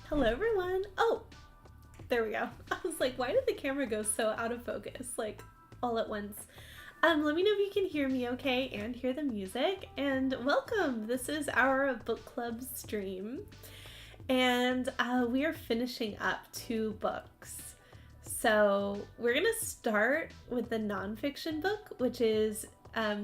Hello everyone. Oh, there we go. I was like, why did the camera go so out of focus, like all at once? Let me know if you can hear me okay and hear the music. And welcome. This is our book club stream. And we are finishing up 2 books. So we're going to start with the nonfiction book, which is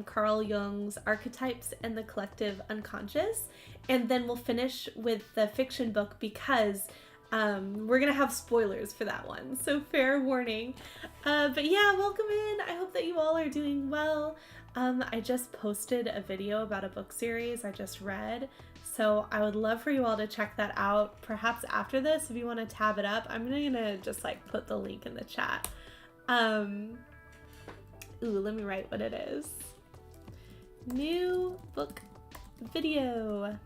Carl Jung's Archetypes and the Collective Unconscious. And then we'll finish with the fiction book because we're going to have spoilers for that one. So fair warning. But yeah, welcome in. I hope that you all are doing well. I just posted a video about a book series I just read. So I would love for you all to check that out. Perhaps after this, if you want to tab it up, I'm going to just like put the link in the chat. Ooh, let me write what it is. New book video.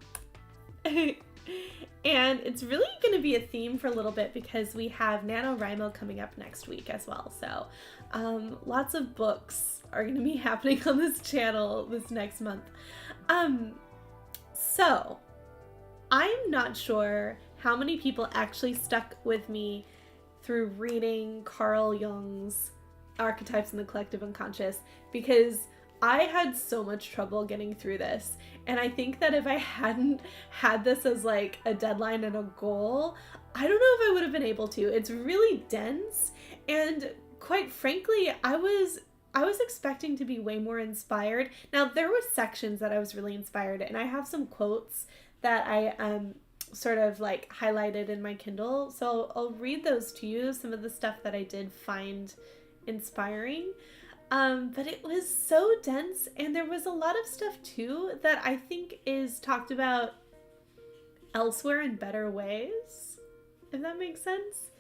And it's really going to be a theme for a little bit because we have NaNoWriMo coming up next week as well. So lots of books are going to be happening on this channel this next month. So I'm not sure how many people actually stuck with me through reading Carl Jung's Archetypes in the Collective Unconscious, because I had so much trouble getting through this. And I think that if I hadn't had this as like a deadline and a goal, I don't know if I would have been able to. It's really dense. And quite frankly, I was expecting to be way more inspired. Now, there were sections that I was really inspired, and I have some quotes that I sort of like highlighted in my Kindle. So I'll read those to you, some of the stuff that I did find inspiring. But it was so dense, and there was a lot of stuff too that I think is talked about elsewhere in better ways, if that makes sense.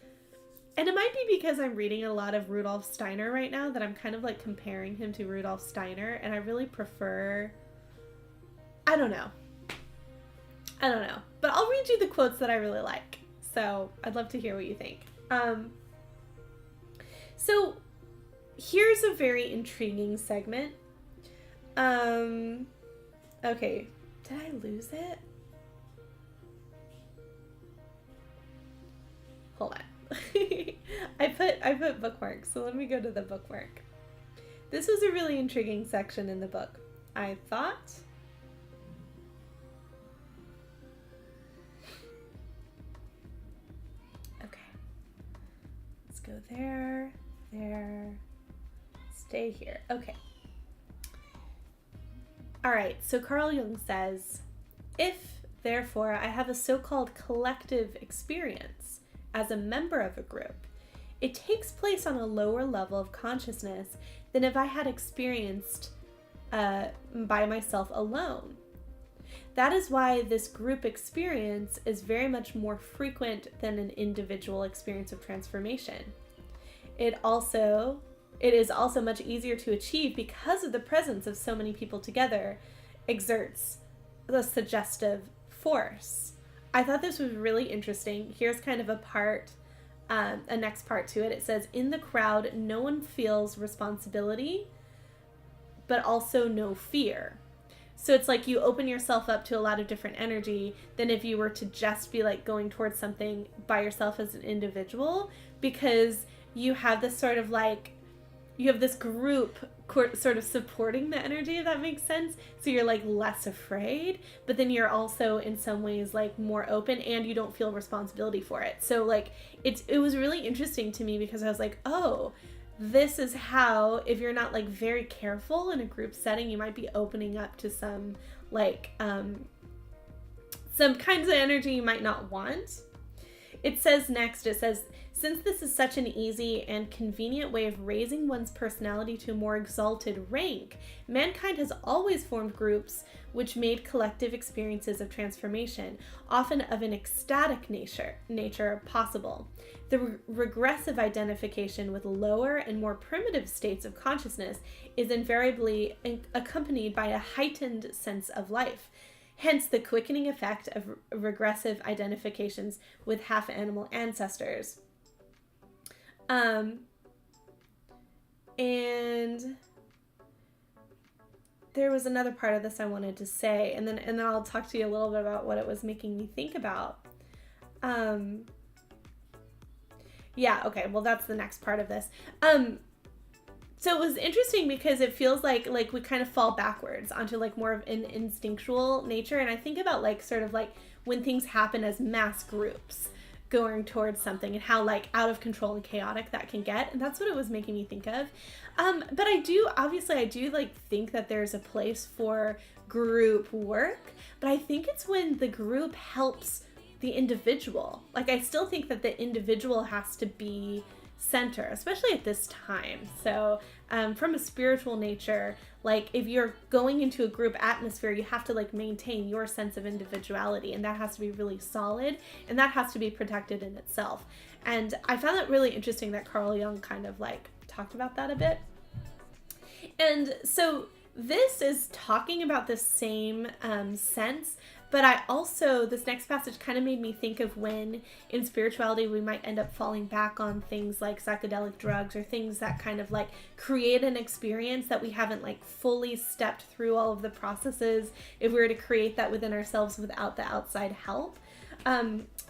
And it might be because I'm reading a lot of Rudolf Steiner right now that I'm kind of like comparing him to Rudolf Steiner, and I really prefer, I don't know. But I'll read you the quotes that I really like. So I'd love to hear what you think. So here's a very intriguing segment. Okay, did I lose it? Hold on. I put bookmarks, so let me go to the bookmark. This was a really intriguing section in the book, I thought. Okay. Let's go there. Stay here. Okay. All right. So Carl Jung says, if, therefore, I have a so-called collective experience as a member of a group, it takes place on a lower level of consciousness than if I had experienced by myself alone. That is why this group experience is very much more frequent than an individual experience of transformation. It is also much easier to achieve because of the presence of so many people together exerts the suggestive force. I thought this was really interesting. Here's kind of a next part to it. It says, in the crowd, no one feels responsibility, but also no fear. So it's like you open yourself up to a lot of different energy than if you were to just be like going towards something by yourself as an individual, because you have this sort of like, you have this group sort of supporting the energy, if that makes sense. So you're like less afraid, but then you're also in some ways like more open, and you don't feel responsibility for it. So like it was really interesting to me because I was like, oh, this is how, if you're not like very careful in a group setting, you might be opening up to some like some kinds of energy you might not want. It says next, since this is such an easy and convenient way of raising one's personality to a more exalted rank, mankind has always formed groups which made collective experiences of transformation, often of an ecstatic nature possible. The regressive identification with lower and more primitive states of consciousness is invariably accompanied by a heightened sense of life. Hence the quickening effect of regressive identifications with half-animal ancestors. And there was another part of this I wanted to say, and then I'll talk to you a little bit about what it was making me think about. Yeah, okay, well that's the next part of this. So it was interesting because it feels like we kind of fall backwards onto like more of an instinctual nature. And I think about like sort of like when things happen as mass groups going towards something and how like out of control and chaotic that can get. And that's what it was making me think of. But I do like think that there's a place for group work, but I think it's when the group helps the individual. Like I still think that the individual has to be center, especially at this time. So from a spiritual nature, like if you're going into a group atmosphere, you have to like maintain your sense of individuality, and that has to be really solid, and that has to be protected in itself. And I found that really interesting that Carl Jung kind of like talked about that a bit. And so this is talking about the same sense, but I also, this next passage kind of made me think of when in spirituality we might end up falling back on things like psychedelic drugs or things that kind of like create an experience that we haven't like fully stepped through all of the processes if we were to create that within ourselves without the outside help.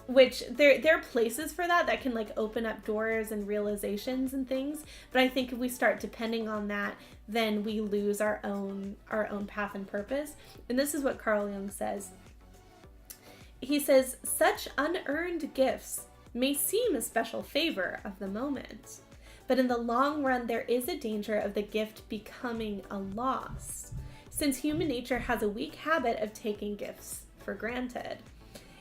Which there are places for that can like open up doors and realizations and things. But I think if we start depending on that, then we lose our own path and purpose. And this is what Carl Jung says. He says, such unearned gifts may seem a special favor of the moment, but in the long run, there is a danger of the gift becoming a loss, since human nature has a weak habit of taking gifts for granted.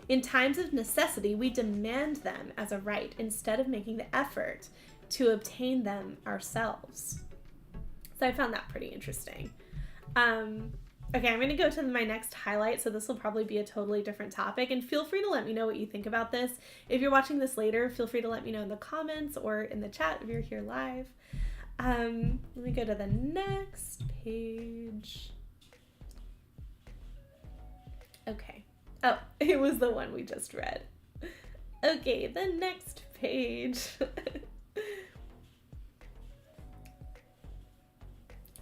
In times of necessity, we demand them as a right instead of making the effort to obtain them ourselves. So I found that pretty interesting. Okay, I'm going to go to my next highlight, so this will probably be a totally different topic, and feel free to let me know what you think about this. If you're watching this later, feel free to let me know in the comments or in the chat if you're here live. Let me go to the next page. Okay. Oh, it was the one we just read. Okay, the next page.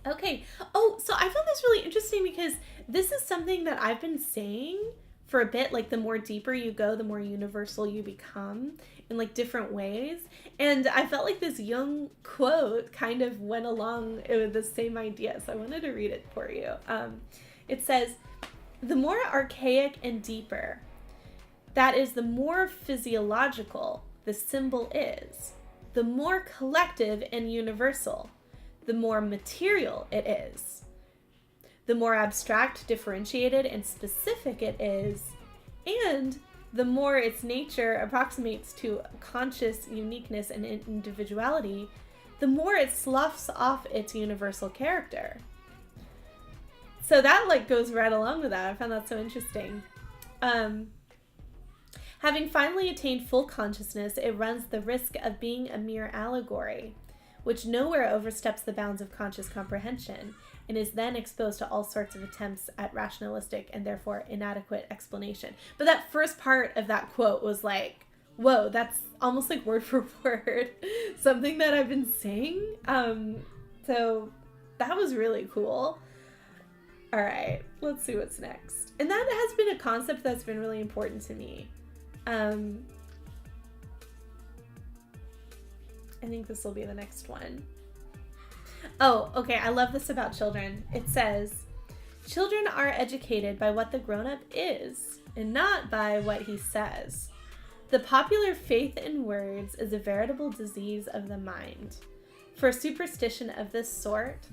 Okay. Oh, so I found this really interesting because this is something that I've been saying for a bit. Like the more deeper you go, the more universal you become in like different ways. And I felt like this Jung quote kind of went along with the same idea. So I wanted to read it for you. It says, the more archaic and deeper, that is, the more physiological the symbol is, the more collective and universal, the more material it is. The more abstract, differentiated, and specific it is, and the more its nature approximates to conscious uniqueness and individuality, the more it sloughs off its universal character. So that like goes right along with that. I found that so interesting. Having finally attained full consciousness, it runs the risk of being a mere allegory, which nowhere oversteps the bounds of conscious comprehension, and is then exposed to all sorts of attempts at rationalistic and therefore inadequate explanation. But that first part of that quote was like, whoa, that's almost like word for word something that I've been saying. So that was really cool. All right, let's see what's next. And that has been a concept that's been really important to me. I think this will be the next one. Oh, okay, I love this about children. It says, children are educated by what the grown-up is, and not by what he says. The popular faith in words is a veritable disease of the mind. For superstition of this sort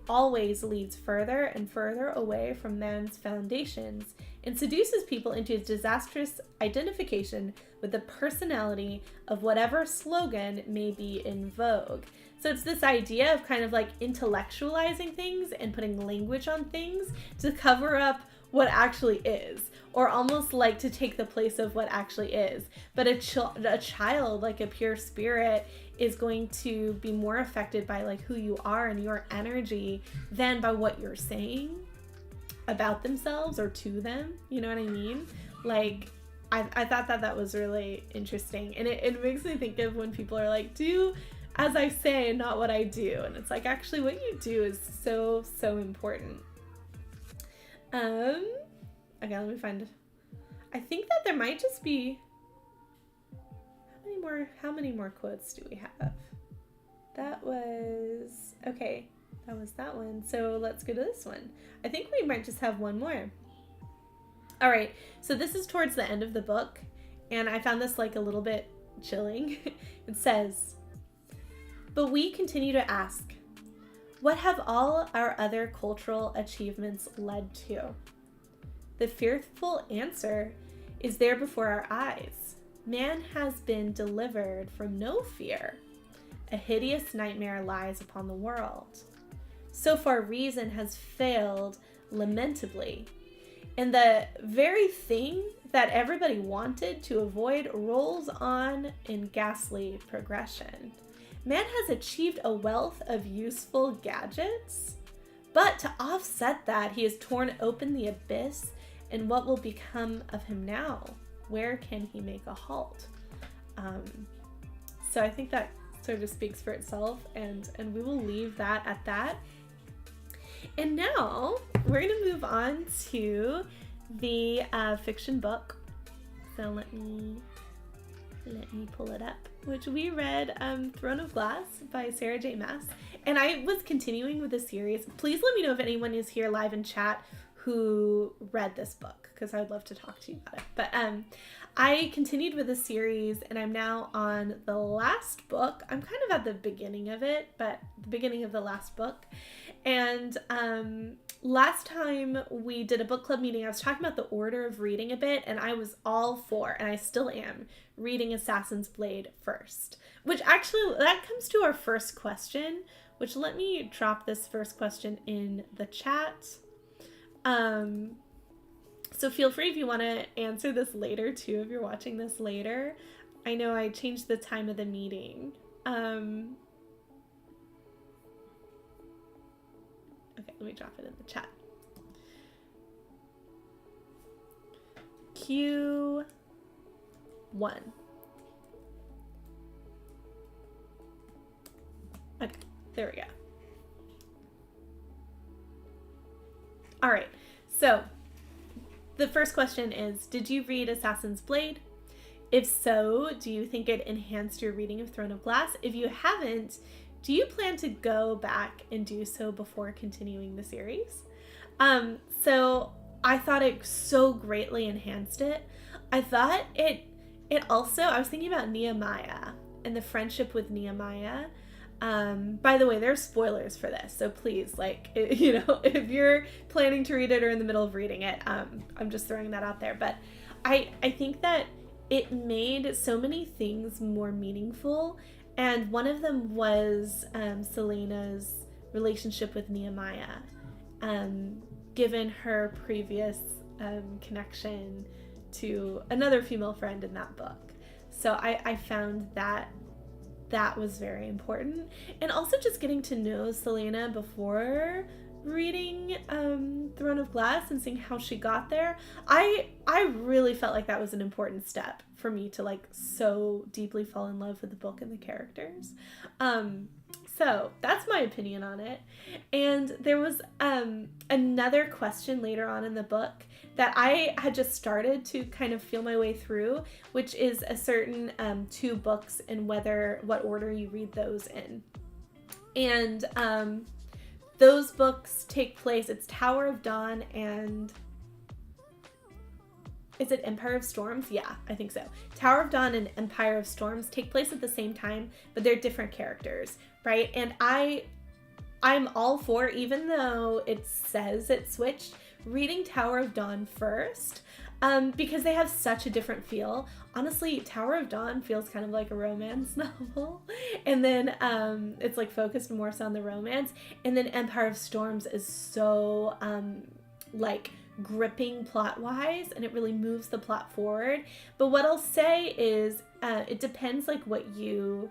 always leads further and further away from man's foundations and seduces people into disastrous identification with the personality of whatever slogan may be in vogue. So it's this idea of kind of like intellectualizing things and putting language on things to cover up what actually is, or almost like to take the place of what actually is. But a child, like a pure spirit, is going to be more affected by like who you are and your energy than by what you're saying about themselves or to them. You know what I mean? Like, I thought that was really interesting. And it makes me think of when people are like, do as I say, not what I do. And it's like, actually what you do is so, so important. Okay, let me find, I think that there might just be, how many more quotes do we have? That was that one. So let's go to this one. I think we might just have one more. All right. So this is towards the end of the book, and I found this like a little bit chilling. It says, "But we continue to ask, what have all our other cultural achievements led to? The fearful answer is there before our eyes. Man has been delivered from no fear. A hideous nightmare lies upon the world. So far reason has failed lamentably. And the very thing that everybody wanted to avoid rolls on in ghastly progression. Man has achieved a wealth of useful gadgets, but to offset that, he has torn open the abyss, and what will become of him now? Where can he make a halt?" So I think that sort of speaks for itself, and we will leave that at that. And now we're going to move on to the fiction book. So let me pull it up, which we read, Throne of Glass by Sarah J. Maas. And I was continuing with the series. Please let me know if anyone is here live in chat who read this book, because I would love to talk to you about it. But I continued with the series, and I'm now on the last book. I'm kind of at the beginning of it, but the beginning of the last book. And last time we did a book club meeting, I was talking about the order of reading a bit, and I was all for, and I still am, reading Assassin's Blade first. Which actually, that comes to our first question, which let me drop this first question in the chat. So feel free if you want to answer this later too, if you're watching this later. I know I changed the time of the meeting. Okay, let me drop it in the chat. Q1. Okay, there we go. All right, so the first question is, did you read Assassin's Blade? If so, do you think it enhanced your reading of Throne of Glass? If you haven't, do you plan to go back and do so before continuing the series? So I thought it so greatly enhanced it. I thought it also, I was thinking about Nehemiah and the friendship with Nehemiah. By the way, there's spoilers for this, so please, like, you know, if you're planning to read it or in the middle of reading it, I'm just throwing that out there. But I think that it made so many things more meaningful, and one of them was Selena's relationship with Nehemiah, given her previous connection to another female friend in that book. So I found that was very important. And also just getting to know Selena before reading Throne of Glass and seeing how she got there. I really felt like that was an important step for me to like so deeply fall in love with the book and the characters. So that's my opinion on it. And there was another question later on in the book that I had just started to kind of feel my way through, which is a certain 2 books and what order you read those in. And those books take place, it's Tower of Dawn and is it Empire of Storms? Yeah, I think so. Tower of Dawn and Empire of Storms take place at the same time, but they're different characters, right? And I'm all for, even though it says it switched, reading Tower of Dawn first, because they have such a different feel. Honestly, Tower of Dawn feels kind of like a romance novel, and then it's like focused more so on the romance, and then Empire of Storms is so like gripping plot-wise, and it really moves the plot forward. But what I'll say is it depends like what you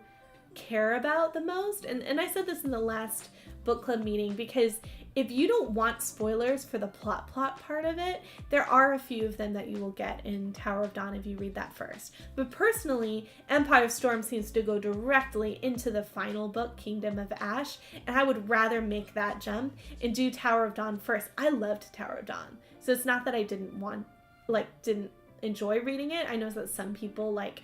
care about the most, and I said this in the last book club meeting, because if you don't want spoilers for the plot part of it, there are a few of them that you will get in Tower of Dawn if you read that first. But personally, Empire of Storm seems to go directly into the final book, Kingdom of Ash, and I would rather make that jump and do Tower of Dawn first. I loved Tower of Dawn, so it's not that I didn't enjoy reading it. I know that some people like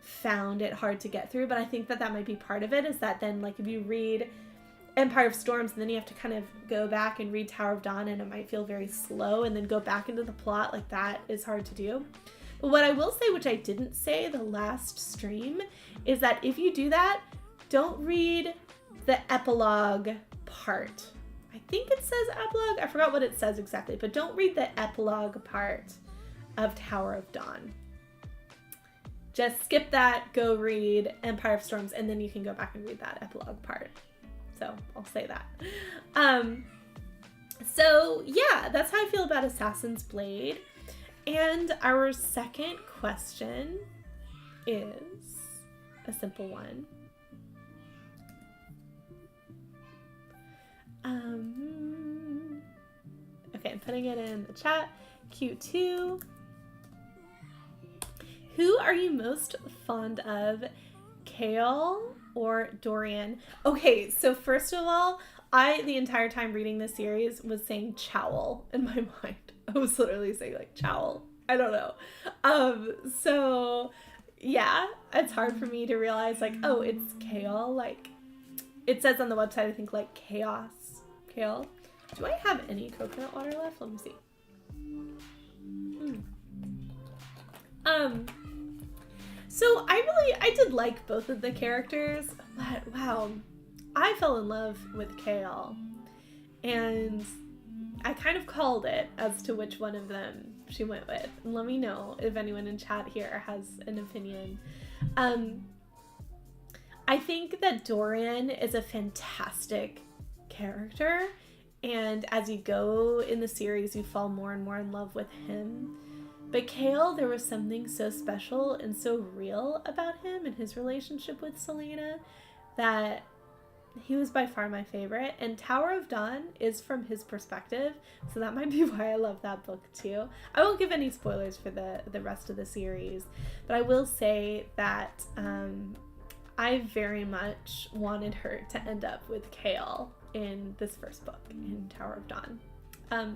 found it hard to get through, but I think that might be part of it, is that then like if you read Empire of Storms and then you have to kind of go back and read Tower of Dawn, and it might feel very slow, and then go back into the plot, like that is hard to do. But what I will say, which I didn't say the last stream, is that if you do that, don't read the epilogue part. I think it says epilogue. I forgot what it says exactly, but don't read the epilogue part of Tower of Dawn. Just skip that, go read Empire of Storms, and then you can go back and read that epilogue part. So I'll say that. So yeah, that's how I feel about Assassin's Blade. And our second question is a simple one. Okay, I'm putting it in the chat. Q2. Who are you most fond of, Kale or Dorian? Okay, so first of all, the entire time reading this series was saying Chowl in my mind. I was literally saying like Chowl. I don't know. So yeah, it's hard for me to realize like, oh, it's Kale. Like it says on the website, I think like Chaos. Kale. Do I have any coconut water left? Let me see. So I did like both of the characters, but wow, I fell in love with Kale, and I kind of called it as to which one of them she went with. And let me know if anyone in chat here has an opinion. I think that Dorian is a fantastic character, and as you go in the series, you fall more and more in love with him. But Kale, there was something so special and so real about him and his relationship with Selena that he was by far my favorite. And Tower of Dawn is from his perspective, so that might be why I love that book too. I won't give any spoilers for the rest of the series, but I will say that I very much wanted her to end up with Kale in this first book, in Tower of Dawn.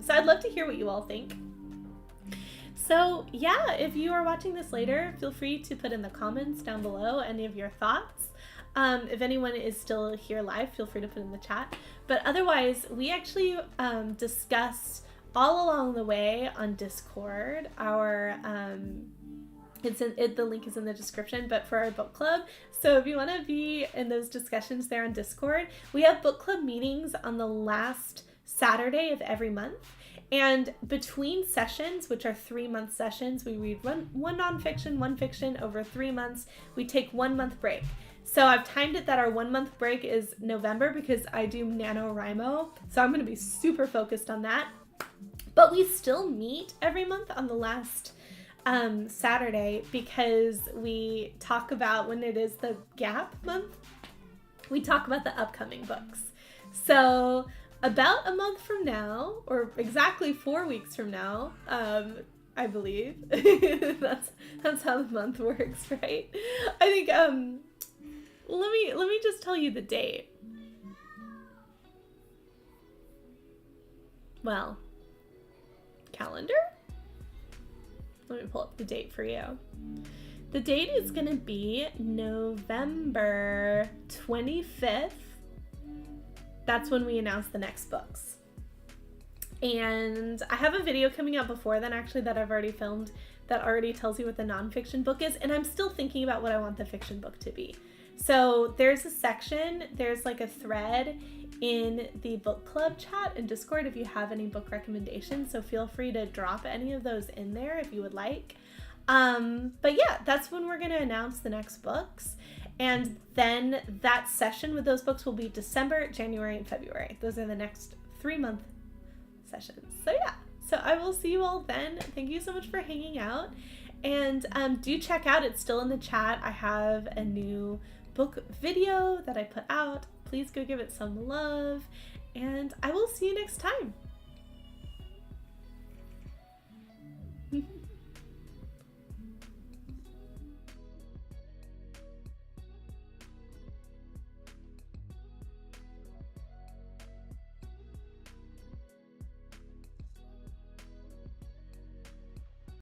So I'd love to hear what you all think. So yeah, if you are watching this later, feel free to put in the comments down below any of your thoughts. If anyone is still here live, feel free to put in the chat. But otherwise, we actually discuss all along the way on Discord. Our the link is in the description, but for our book club. So if you want to be in those discussions there on Discord, we have book club meetings on the last Saturday of every month. And between sessions, which are 3-month sessions, we read one nonfiction, one fiction over 3 months. We take 1 month break. So I've timed it that our 1 month break is November because I do NaNoWriMo. So I'm going to be super focused on that. But we still meet every month on the last Saturday because we talk about, when it is the gap month, we talk about the upcoming books. So about a month from now, or exactly 4 weeks from now, I believe, that's how the month works, right? I think, let me just tell you the date. Well, calendar? Let me pull up the date for you. The date is going to be November 25th. That's when we announce the next books. And I have a video coming out before then, actually, that I've already filmed that already tells you what the nonfiction book is. And I'm still thinking about what I want the fiction book to be. So there's a section, there's like a thread in the book club chat in Discord if you have any book recommendations. So feel free to drop any of those in there if you would like. But yeah, that's when we're going to announce the next books. And then that session with those books will be December, January, and February. Those are the next 3-month sessions. So yeah, so I will see you all then. Thank you so much for hanging out. And do check out, it's still in the chat, I have a new book video that I put out. Please go give it some love. And I will see you next time.